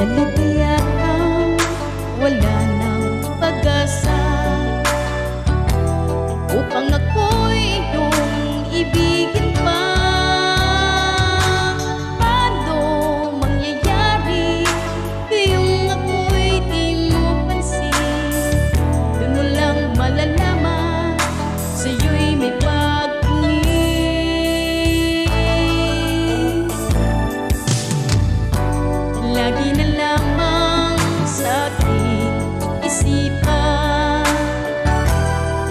Talaga yatang wala ng pag-asa upang ako'y iyong ibigin pa. Paano mangyayari kayong ako'y di mo pansin? Doon mo lang malalaman sa'yo'y may pag-init. Lagi na lamang sa aking isipan,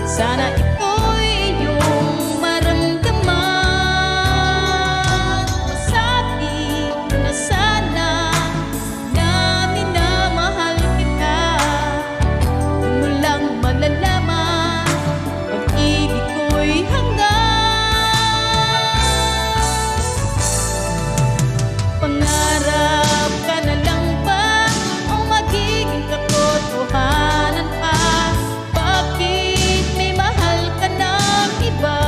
sana ito'y iyong maramdaman. Masabi na sana na minamahal kita. Doon mo lang malalaman pag-ibig ko'y hanggan. Pangarap ka na lang ba o magiging katotohanan pa? Bakit may mahal ka ng iba?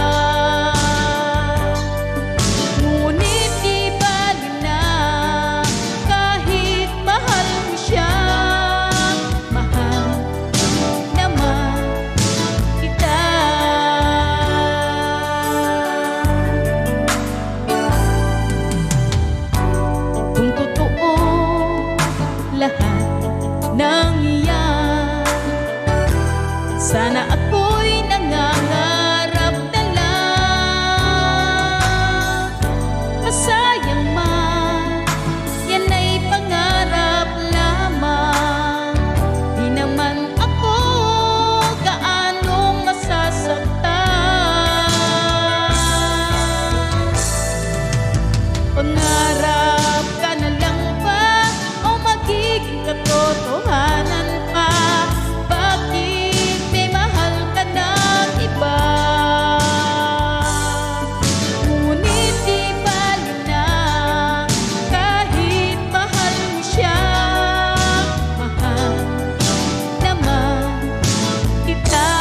Ngunit di bali na kahit mahal mo siya. Mahal naman kita. Kung totoo lahat ng iyan, sana ako'y nangangarap na lang. Masayang man, yan ay pangarap lamang. Di naman ako gaanong masasaktan. Pangarap ka na lang ba o magiging katotohanan pa? Bakit may mahal ka ng iba? Ngunit di bali na kahit mahal mo siya. Mahal naman kita.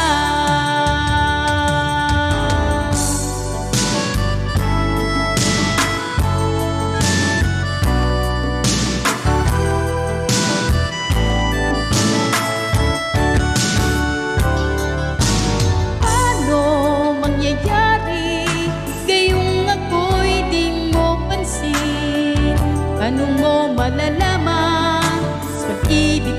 Paano mangyayari gayong ako'y di mo pansin? Paano mo malalaman sa pag-ibig